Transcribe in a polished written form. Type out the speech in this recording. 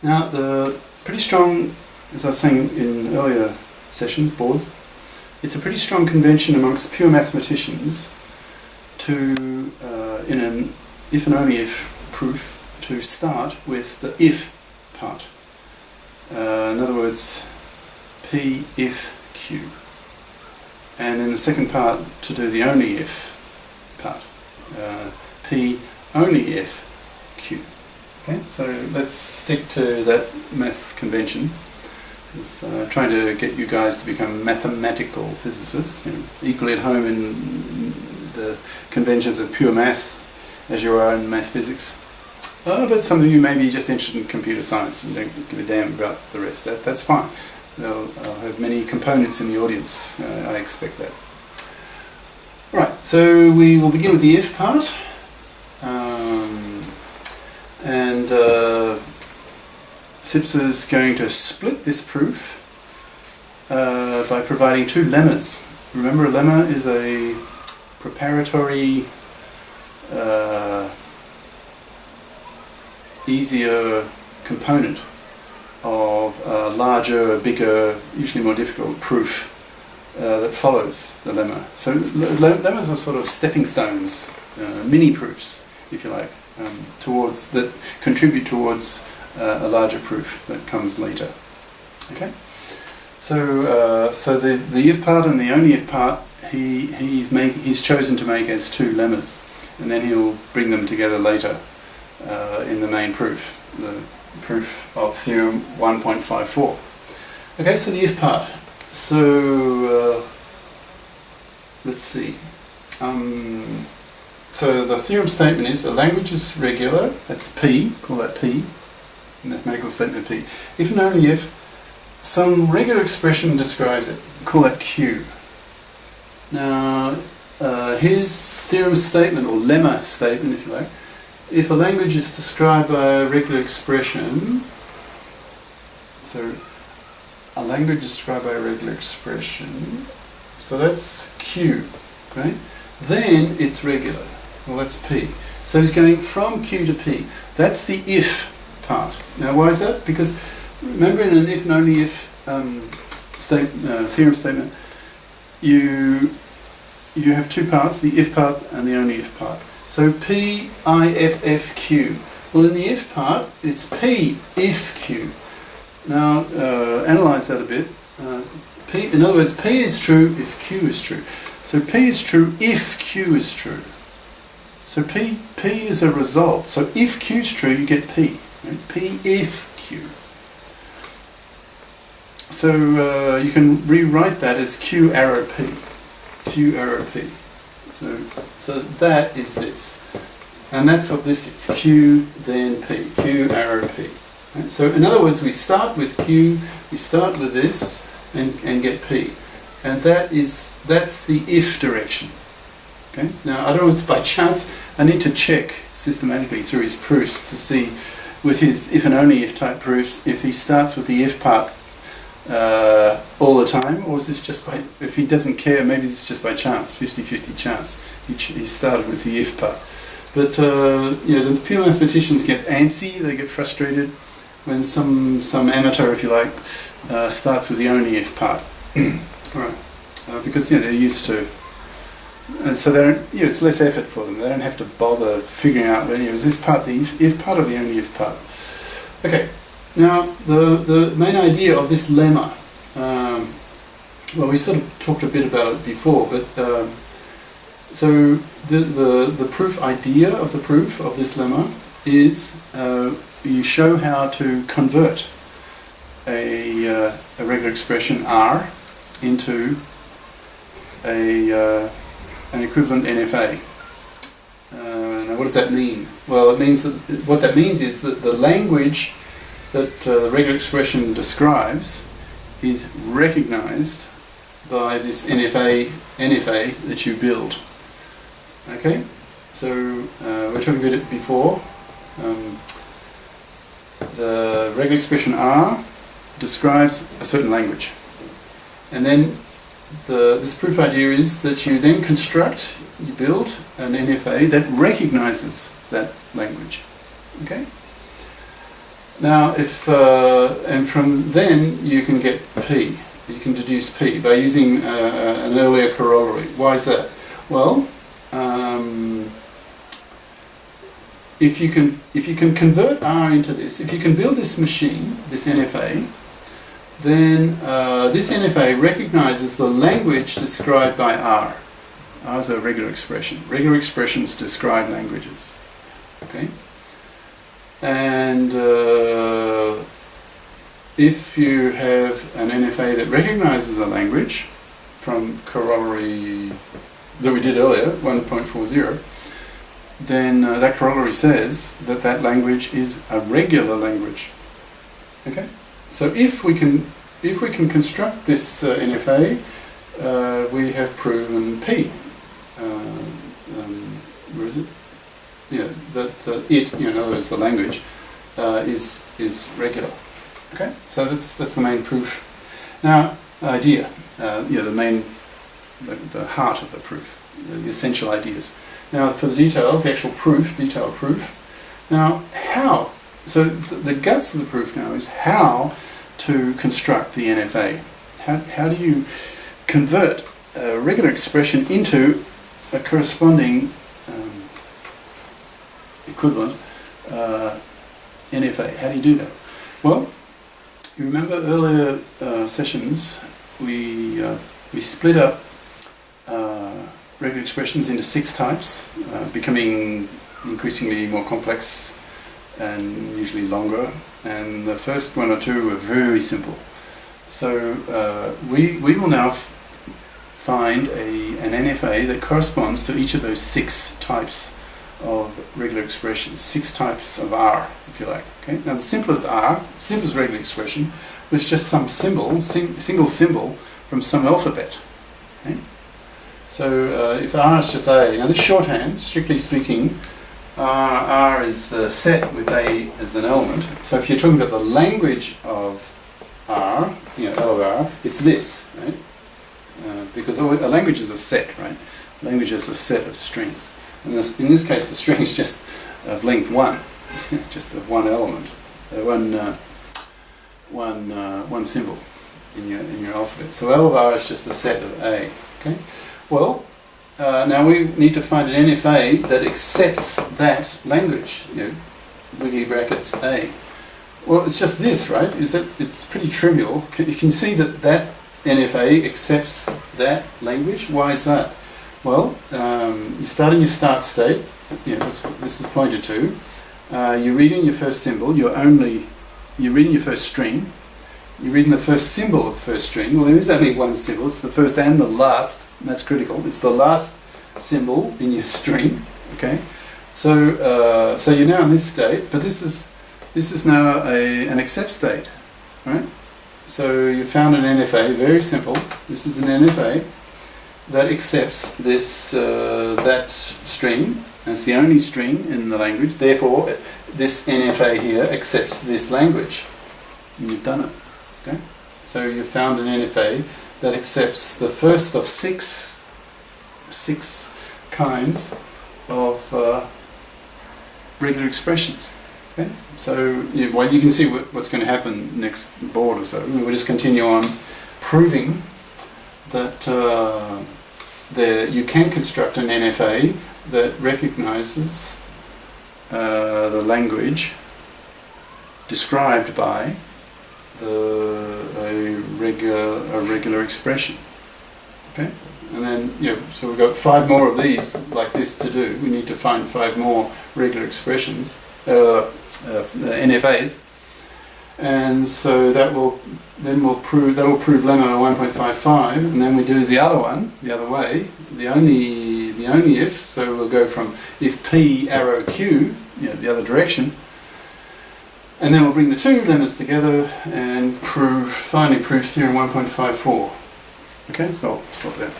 Now, the pretty strong, as I was saying in earlier sessions, boards, it's a pretty strong convention amongst pure mathematicians to, in an if and only if proof, to start with the if part. In other words, P if Q. And in the second part, to do the only if part. P only if Q. Okay, so let's stick to that math convention. It's trying to get you guys to become mathematical physicists, equally at home in the conventions of pure math as you are in math physics. But some of you may be just interested in computer science and don't give a damn about the rest. That's fine. I'll have many components in the audience. I expect that. Right, so we will begin with the if part. Sipser is going to split this proof by providing two lemmas. Remember, a lemma is a preparatory, easier component of a larger, bigger, usually more difficult proof that follows the lemma. So lemmas are sort of stepping stones, mini proofs, if you like, towards that contribute towards a larger proof that comes later. Okay. So the if part and the only if part he's chosen to make as two lemmas, and then he'll bring them together later in the main proof, the proof of theorem 1.54. Okay, so the if part. So let's see. So the theorem statement is a language is regular. That's P. Call that P. Mathematical statement P. If and only if some regular expression describes it. Call that Q. Now, his theorem statement, or lemma statement, if you like, if a language is described by a regular expression, so a language is described by a regular expression, so that's Q, right? Then it's regular. Well, that's P. So he's going from Q to P. That's the if part. Now, why is that? Because remember, in an if and only if theorem statement, you have two parts, the if part and the only if part. So P, I, F, Q. Well, in the if part, it's P if Q. Now, analyze that a bit. In other words, P is true if Q is true. So P is true if Q is true. So P is a result. So if Q is true, you get P. Right? P if Q. So you can rewrite that as Q arrow P. Q arrow P. So that is this. And that's what this is. Q then P. Q arrow P. Right? So in other words, we start with Q, we start with this, and get P. And that's the if direction. Okay? Now, I don't know if it's by chance. I need to check systematically through his proofs to see, with his if and only if type proofs, if he starts with the if part all the time, or is this just by, if he doesn't care, maybe it's just by chance, 50-50 chance, he started with the if part. But the pure mathematicians get antsy, they get frustrated when some amateur, if you like, starts with the only if part. Right. Because they're used to, and so they don't. It's less effort for them. They don't have to bother figuring out whether is this part the if part or the only if part. Okay. Now the main idea of this lemma. Well, we sort of talked a bit about it before, but so the proof idea of the proof of this lemma is you show how to convert a regular expression R into an equivalent NFA. Now, what does that mean? Well, it means that what that means is that the language that the regular expression describes is recognized by this NFA that you build. Okay, so we were talking about it before. The regular expression R describes a certain language, and then this proof idea is that you then you build an NFA that recognizes that language. Okay. Now, and from then you can get P. You can deduce P by using an earlier corollary. Why is that? Well, if you can convert R into this, if you can build this machine, this NFA, then this NFA recognizes the language described by R. R is a regular expression. Regular expressions describe languages. Okay. And if you have an NFA that recognizes a language from corollary that we did earlier, 1.40, then that corollary says that that language is a regular language. Okay, so if we can construct this NFA, we have proven P. Where is it? Yeah, that it, in other words, the language is regular. Okay, so that's the main proof. Now, idea, the heart of the proof, the essential ideas. Now, for the details, the actual proof, detailed proof. Now, how? So the guts of the proof now is how to construct the NFA. How do you convert a regular expression into a corresponding equivalent NFA? How do you do that? Well, you remember earlier sessions we split up regular expressions into 6 types, becoming increasingly more complex and usually longer. And the first 1 or 2 were very simple. So we will now find an NFA that corresponds to each of those 6 types of regular expressions, 6 types of R, if you like. Okay. Now the simplest R, simplest regular expression, was just some symbol, single symbol from some alphabet. Okay. So if R is just A, now this shorthand, strictly speaking, R is the set with A as an element. So if you're talking about the language of R, L of R, it's this, right? Because a language is a set, right? Language is a set of strings. And in this case, the string is just of length 1, just of one element, one symbol in your alphabet. So L of R is just the set of A. Okay. Well, now we need to find an NFA that accepts that language. Wiggy brackets A. Well, it's just this, right? It's pretty trivial. You can see that NFA accepts that language. Why is that? Well, you start in your start state. That's what this is pointed to. You're reading your first symbol. You're reading your first string. You're reading the first symbol of the first string. Well, there is only one symbol. It's the first and the last. And that's critical. It's the last symbol in your string. Okay. So you're now in this state, but this is now an accept state, right? So you found an NFA. Very simple. This is an NFA that accepts this that string. And it's the only string in the language. Therefore, this NFA here accepts this language. And you've done it. Okay? So you've found an NFA that accepts the first of six kinds of regular expressions. Okay? So you can see what's going to happen next board or so. We'll just continue on proving that you can construct an NFA that recognizes the language described by a regular expression. Okay, and then so we've got 5 more of these like this to do. We need to find 5 more regular expressions, NFAs, and so that will prove lemma 1.55, and then we do the other one the other way, the only if. So we'll go from if P arrow Q, the other direction. And then we'll bring the 2 lemmas together and finally prove theorem 1.54. Okay, so I'll stop there.